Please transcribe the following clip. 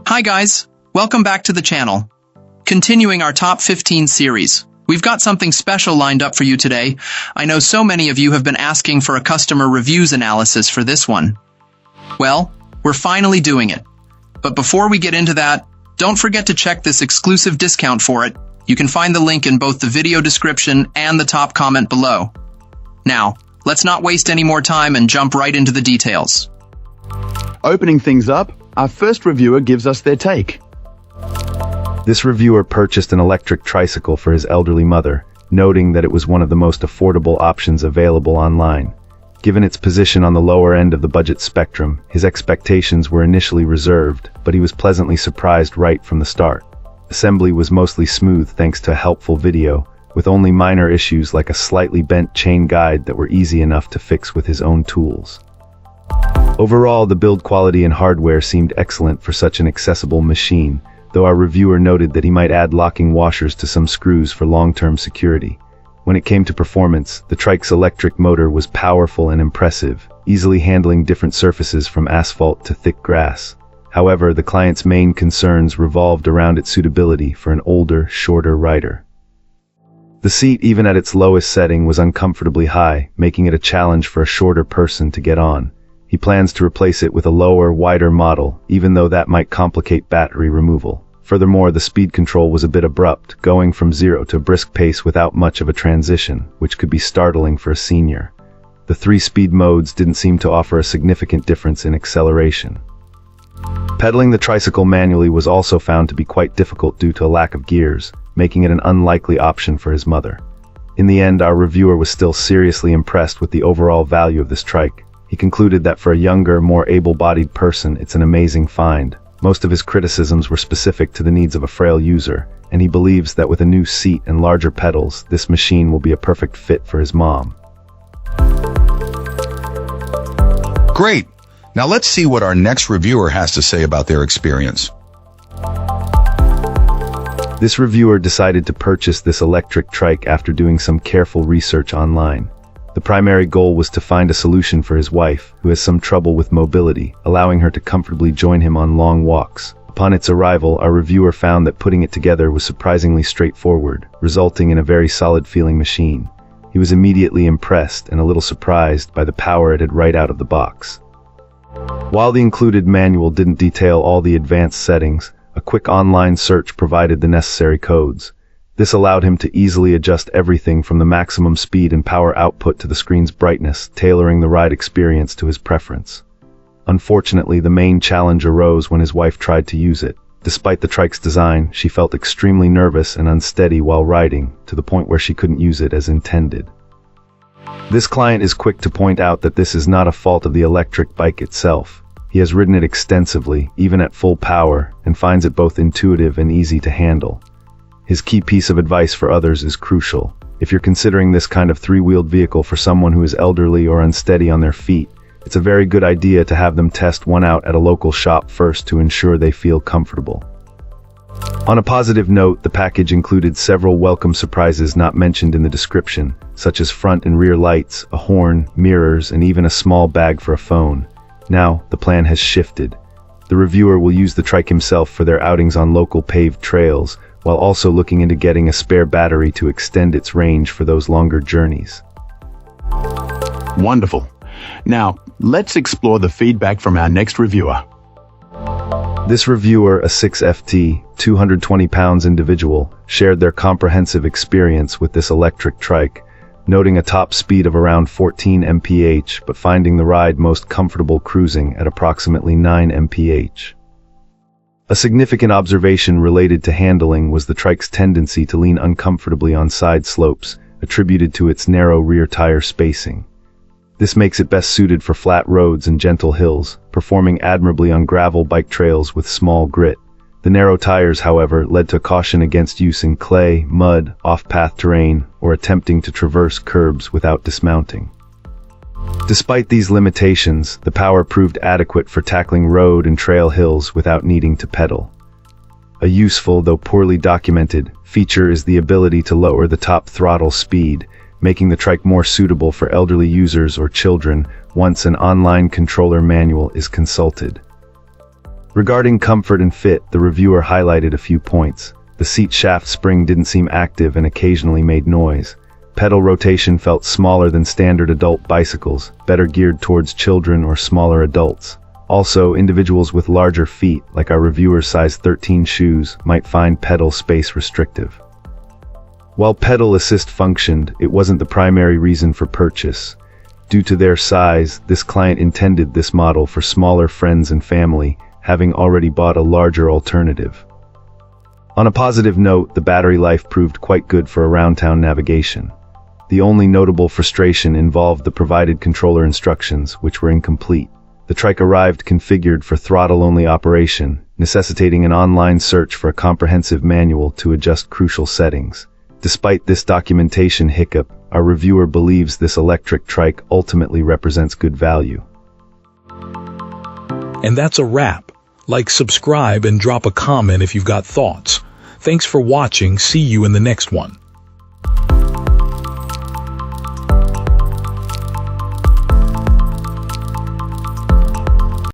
Hi guys, welcome back to the channel. Continuing our top 15 series, we've got something special lined up for you today. I know so many of you have been asking for a customer reviews analysis for this one. Well, we're finally doing it. But before we get into that, don't forget to check this exclusive discount for it. You can find the link in both the video description and the top comment below. Now, let's not waste any more time and jump right into the details. Opening things up, our first reviewer gives us their take. This reviewer purchased an electric tricycle for his elderly mother, noting that it was one of the most affordable options available online. Given its position on the lower end of the budget spectrum, his expectations were initially reserved, but he was pleasantly surprised right from the start. Assembly was mostly smooth thanks to a helpful video, with only minor issues like a slightly bent chain guide that were easy enough to fix with his own tools. Overall, the build quality and hardware seemed excellent for such an accessible machine, though our reviewer noted that he might add locking washers to some screws for long-term security. When it came to performance, the trike's electric motor was powerful and impressive, easily handling different surfaces from asphalt to thick grass. However, the client's main concerns revolved around its suitability for an older, shorter rider. The seat, even at its lowest setting, was uncomfortably high, making it a challenge for a shorter person to get on. He plans to replace it with a lower, wider model, even though that might complicate battery removal. Furthermore, the speed control was a bit abrupt, going from 0 to a brisk pace without much of a transition, which could be startling for a senior. The 3 speed modes didn't seem to offer a significant difference in acceleration. Pedaling the tricycle manually was also found to be quite difficult due to a lack of gears, making it an unlikely option for his mother. In the end, our reviewer was still seriously impressed with the overall value of this trike. He concluded that for a younger, more able-bodied person, it's an amazing find. Most of his criticisms were specific to the needs of a frail user, and he believes that with a new seat and larger pedals, this machine will be a perfect fit for his mom. Great! Now let's see what our next reviewer has to say about their experience. This reviewer decided to purchase this electric trike after doing some careful research online. The primary goal was to find a solution for his wife, who has some trouble with mobility, allowing her to comfortably join him on long walks. Upon its arrival, our reviewer found that putting it together was surprisingly straightforward, resulting in a very solid-feeling machine. He was immediately impressed and a little surprised by the power it had right out of the box. While the included manual didn't detail all the advanced settings, a quick online search provided the necessary codes. This allowed him to easily adjust everything from the maximum speed and power output to the screen's brightness, tailoring the ride experience to his preference. Unfortunately, the main challenge arose when his wife tried to use it. Despite the trike's design, she felt extremely nervous and unsteady while riding, to the point where she couldn't use it as intended. This client is quick to point out that this is not a fault of the electric bike itself. He has ridden it extensively, even at full power, and finds it both intuitive and easy to handle. His key piece of advice for others is crucial. If you're considering this kind of three-wheeled vehicle for someone who is elderly or unsteady on their feet, it's a very good idea to have them test one out at a local shop first to ensure they feel comfortable. On a positive note, the package included several welcome surprises not mentioned in the description, such as front and rear lights, a horn, mirrors, and even a small bag for a phone. Now, the plan has shifted. The reviewer will use the trike himself for their outings on local paved trails, while also looking into getting a spare battery to extend its range for those longer journeys. Wonderful. Now, let's explore the feedback from our next reviewer. This reviewer, a 6FT, 220 pounds individual, shared their comprehensive experience with this electric trike, noting a top speed of around 14 mph, but finding the ride most comfortable cruising at approximately 9 mph. A significant observation related to handling was the trike's tendency to lean uncomfortably on side slopes, attributed to its narrow rear tire spacing. This makes it best suited for flat roads and gentle hills, performing admirably on gravel bike trails with small grit. The narrow tires, however, led to caution against use in clay, mud, off-path terrain, or attempting to traverse curbs without dismounting. Despite these limitations, the power proved adequate for tackling road and trail hills without needing to pedal. A useful, though poorly documented, feature is the ability to lower the top throttle speed, making the trike more suitable for elderly users or children once an online controller manual is consulted. Regarding comfort and fit, the reviewer highlighted a few points. The seat shaft spring didn't seem active and occasionally made noise. Pedal rotation felt smaller than standard adult bicycles, better geared towards children or smaller adults. Also, individuals with larger feet, like our reviewer's size 13 shoes, might find pedal space restrictive. While pedal assist functioned, it wasn't the primary reason for purchase. Due to their size, this client intended this model for smaller friends and family, having already bought a larger alternative. On a positive note, the battery life proved quite good for around-town navigation. The only notable frustration involved the provided controller instructions, which were incomplete. The trike arrived configured for throttle-only operation, necessitating an online search for a comprehensive manual to adjust crucial settings. Despite this documentation hiccup, our reviewer believes this electric trike ultimately represents good value. And that's a wrap. Like, subscribe, and drop a comment if you've got thoughts. Thanks for watching. See you in the next one.